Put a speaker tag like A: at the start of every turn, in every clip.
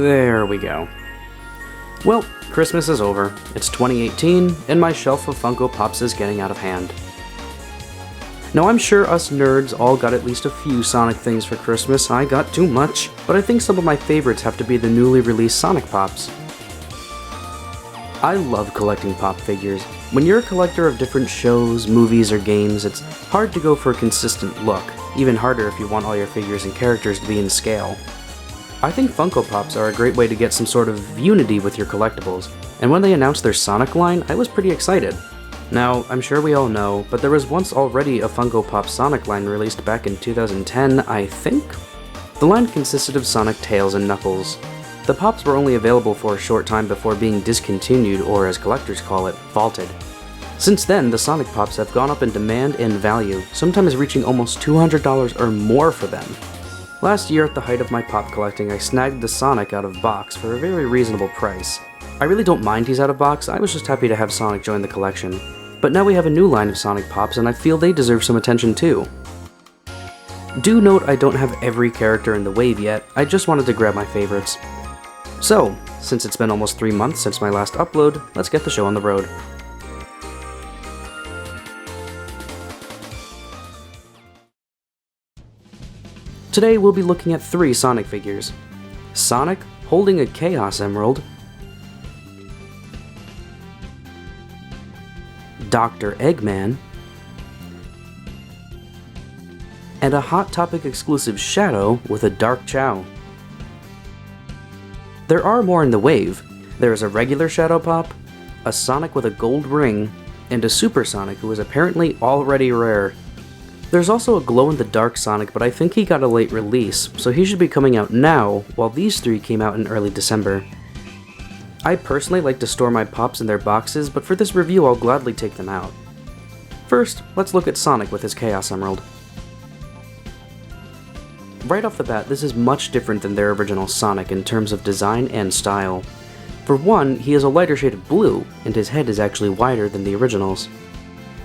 A: There we go. Well, Christmas is over, it's 2018, and my shelf of Funko Pops is getting out of hand. Now I'm sure us nerds all got at least a few Sonic things for Christmas. I got too much, but I think some of my favorites have to be the newly released Sonic Pops. I love collecting pop figures. When you're a collector of different shows, movies, or games, it's hard to go for a consistent look, even harder if you want all your figures and characters to be in scale. I think Funko Pops are a great way to get some sort of unity with your collectibles, and when they announced their Sonic line, I was pretty excited. Now, I'm sure we all know, but there was once already a Funko Pop Sonic line released back in 2010, I think? The line consisted of Sonic, Tails, and Knuckles. The Pops were only available for a short time before being discontinued, or as collectors call it, vaulted. Since then, the Sonic Pops have gone up in demand and value, sometimes reaching almost $200 or more for them. Last year, at the height of my pop collecting, I snagged the Sonic out of box for a very reasonable price. I really don't mind he's out of box, I was just happy to have Sonic join the collection. But now we have a new line of Sonic Pops, and I feel they deserve some attention too. Do note I don't have every character in the wave yet, I just wanted to grab my favorites. So, since it's been almost 3 months since my last upload, let's get the show on the road. Today we'll be looking at 3 Sonic figures. Sonic holding a Chaos Emerald, Dr. Eggman, and a Hot Topic exclusive Shadow with a Dark Chow. There are more in the wave. There is a regular Shadow Pop, a Sonic with a gold ring, and a Super Sonic who is apparently already rare. There's also a glow-in-the-dark Sonic, but I think he got a late release, so he should be coming out now, while these 3 came out in early December. I personally like to store my Pops in their boxes, but for this review I'll gladly take them out. First, let's look at Sonic with his Chaos Emerald. Right off the bat, this is much different than their original Sonic in terms of design and style. For one, he is a lighter shade of blue, and his head is actually wider than the originals.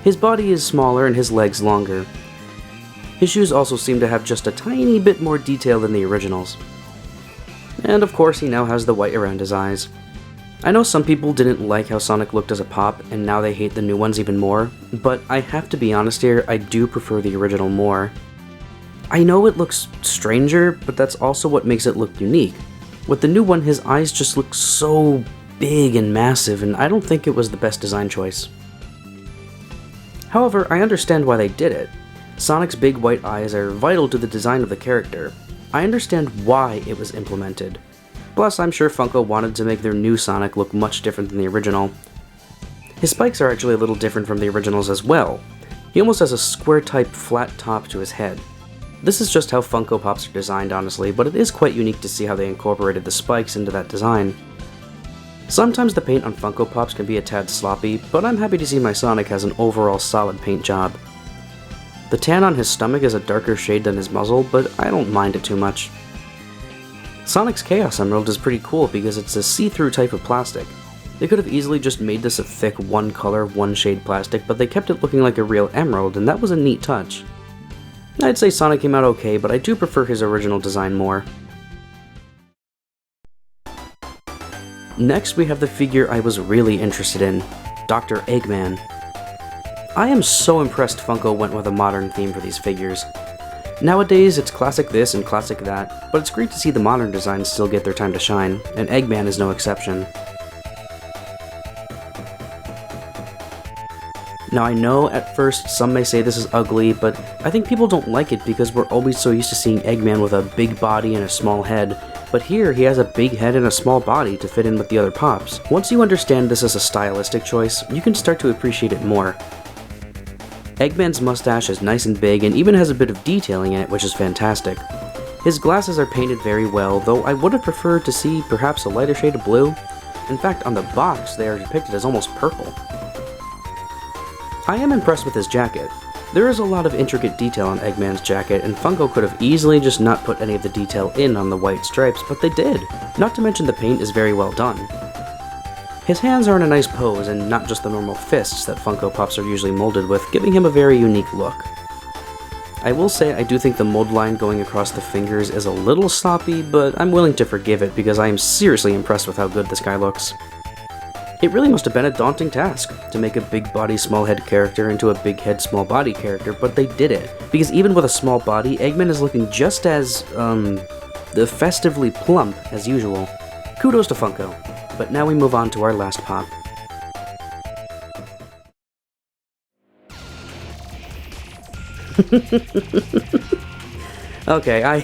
A: His body is smaller and his legs longer. His shoes also seem to have just a tiny bit more detail than the originals. And of course he now has the white around his eyes. I know some people didn't like how Sonic looked as a Pop, and now they hate the new ones even more, but I have to be honest here, I do prefer the original more. I know it looks stranger, but that's also what makes it look unique. With the new one, his eyes just look so big and massive, and I don't think it was the best design choice. However, I understand why they did it. Sonic's big white eyes are vital to the design of the character. I understand why it was implemented. Plus, I'm sure Funko wanted to make their new Sonic look much different than the original. His spikes are actually a little different from the originals as well. He almost has a square-type flat top to his head. This is just how Funko Pops are designed, honestly, but it is quite unique to see how they incorporated the spikes into that design. Sometimes the paint on Funko Pops can be a tad sloppy, but I'm happy to see my Sonic has an overall solid paint job. The tan on his stomach is a darker shade than his muzzle, but I don't mind it too much. Sonic's Chaos Emerald is pretty cool because it's a see-through type of plastic. They could have easily just made this a thick one color, one shade plastic, but they kept it looking like a real emerald, and that was a neat touch. I'd say Sonic came out okay, but I do prefer his original design more. Next we have the figure I was really interested in, Dr. Eggman. I am so impressed Funko went with a modern theme for these figures. Nowadays, it's classic this and classic that, but it's great to see the modern designs still get their time to shine, and Eggman is no exception. Now I know at first some may say this is ugly, but I think people don't like it because we're always so used to seeing Eggman with a big body and a small head, but here he has a big head and a small body to fit in with the other Pops. Once you understand this is a stylistic choice, you can start to appreciate it more. Eggman's mustache is nice and big and even has a bit of detailing in it, which is fantastic. His glasses are painted very well, though I would have preferred to see perhaps a lighter shade of blue. In fact, on the box they are depicted as almost purple. I am impressed with his jacket. There is a lot of intricate detail on Eggman's jacket, and Funko could have easily just not put any of the detail in on the white stripes, but they did. Not to mention the paint is very well done. His hands are in a nice pose and not just the normal fists that Funko Pops are usually molded with, giving him a very unique look. I will say I do think the mold line going across the fingers is a little sloppy, but I'm willing to forgive it because I am seriously impressed with how good this guy looks. It really must have been a daunting task to make a big body, small head character into a big head, small body character, but they did it. Because even with a small body, Eggman is looking just as, festively plump as usual. Kudos to Funko. But now we move on to our last pop. Okay, I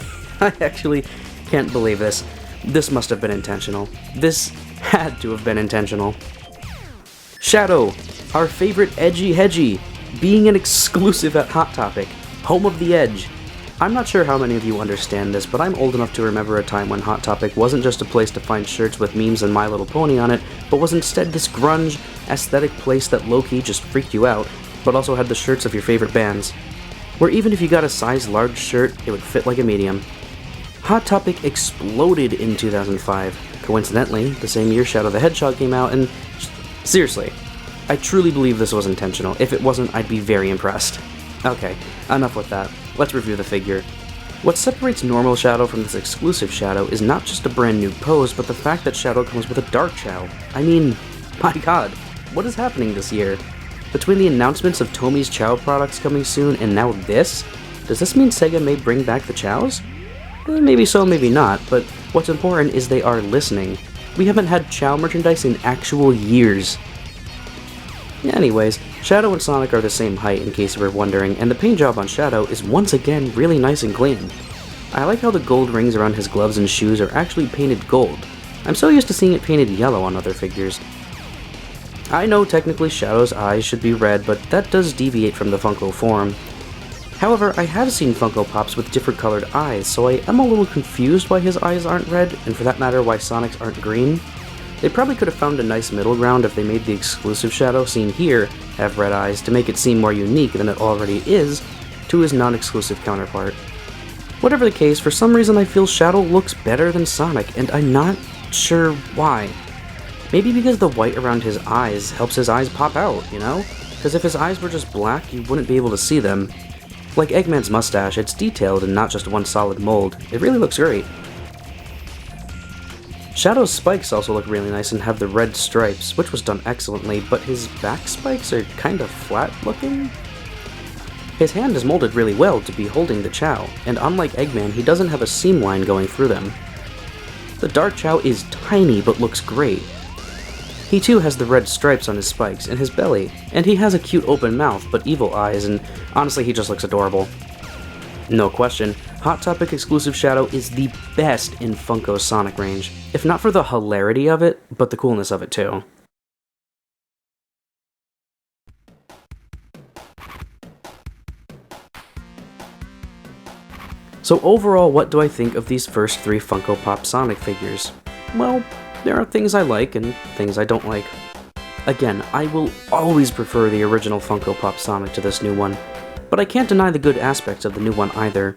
A: actually can't believe this. This must have been intentional. This had to have been intentional. Shadow, our favorite edgy hedgy, being an exclusive at Hot Topic, home of the edge. I'm not sure how many of you understand this, but I'm old enough to remember a time when Hot Topic wasn't just a place to find shirts with memes and My Little Pony on it, but was instead this grunge, aesthetic place that low-key just freaked you out, but also had the shirts of your favorite bands. Where even if you got a size large shirt, it would fit like a medium. Hot Topic exploded in 2005, coincidentally, the same year Shadow the Hedgehog came out, and seriously, I truly believe this was intentional. If it wasn't, I'd be very impressed. Okay, enough with that. Let's review the figure. What separates normal Shadow from this exclusive Shadow is not just a brand new pose, but the fact that Shadow comes with a Dark Chow. I mean, my god, what is happening this year? Between the announcements of Tomi's Chow products coming soon and now this, does this mean Sega may bring back the Chows? Maybe so, maybe not, but what's important is they are listening. We haven't had Chow merchandise in actual years. Anyways, Shadow and Sonic are the same height in case you were wondering, and the paint job on Shadow is once again really nice and clean. I like how the gold rings around his gloves and shoes are actually painted gold. I'm so used to seeing it painted yellow on other figures. I know technically Shadow's eyes should be red, but that does deviate from the Funko form. However, I have seen Funko Pops with different colored eyes, so I am a little confused why his eyes aren't red, and for that matter why Sonic's aren't green. They probably could have found a nice middle ground if they made the exclusive Shadow seen here have red eyes to make it seem more unique than it already is to his non-exclusive counterpart. Whatever the case, for some reason I feel Shadow looks better than Sonic, and I'm not sure why. Maybe because the white around his eyes helps his eyes pop out, you know? Because if his eyes were just black, you wouldn't be able to see them. Like Eggman's mustache, it's detailed and not just one solid mold. It really looks great. Shadow's spikes also look really nice and have the red stripes, which was done excellently, but his back spikes are kind of flat looking. His hand is molded really well to be holding the Chow, and unlike Eggman, he doesn't have a seam line going through them. The Dark Chow is tiny but looks great. He too has the red stripes on his spikes and his belly, and he has a cute open mouth but evil eyes, and honestly he just looks adorable. No question, Hot Topic exclusive Shadow is the best in Funko's Sonic range, if not for the hilarity of it, but the coolness of it too. So overall, what do I think of these first 3 Funko Pop Sonic figures? Well, there are things I like and things I don't like. Again, I will always prefer the original Funko Pop Sonic to this new one, but I can't deny the good aspects of the new one either.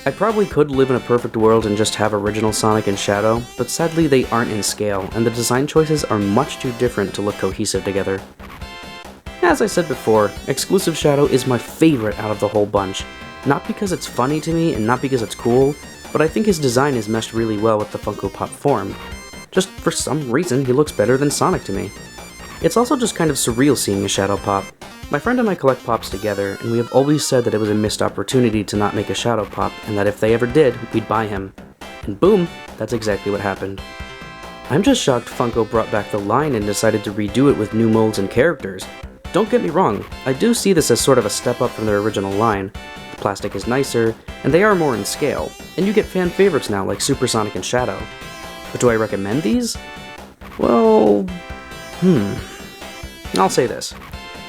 A: I probably could live in a perfect world and just have original Sonic and Shadow, but sadly they aren't in scale, and the design choices are much too different to look cohesive together. As I said before, exclusive Shadow is my favorite out of the whole bunch, not because it's funny to me and not because it's cool, but I think his design is meshed really well with the Funko Pop form. Just for some reason, he looks better than Sonic to me. It's also just kind of surreal seeing a Shadow Pop. My friend and I collect Pops together, and we have always said that it was a missed opportunity to not make a Shadow Pop, and that if they ever did, we'd buy him. And boom, that's exactly what happened. I'm just shocked Funko brought back the line and decided to redo it with new molds and characters. Don't get me wrong, I do see this as sort of a step up from their original line. The plastic is nicer, and they are more in scale, and you get fan favorites now like Super Sonic and Shadow. But do I recommend these? Well, I'll say this.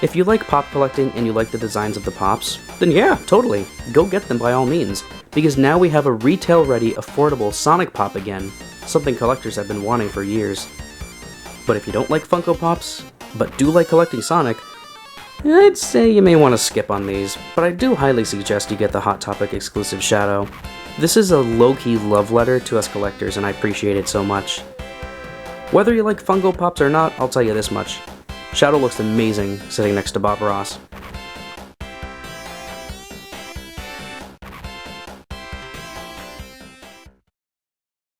A: If you like pop collecting and you like the designs of the Pops, then yeah, totally, go get them by all means, because now we have a retail-ready, affordable Sonic Pop again, something collectors have been wanting for years. But if you don't like Funko Pops, but do like collecting Sonic, I'd say you may want to skip on these, but I do highly suggest you get the Hot Topic exclusive Shadow. This is a low-key love letter to us collectors, and I appreciate it so much. Whether you like Funko Pops or not, I'll tell you this much. Shadow looks amazing sitting next to Bob Ross.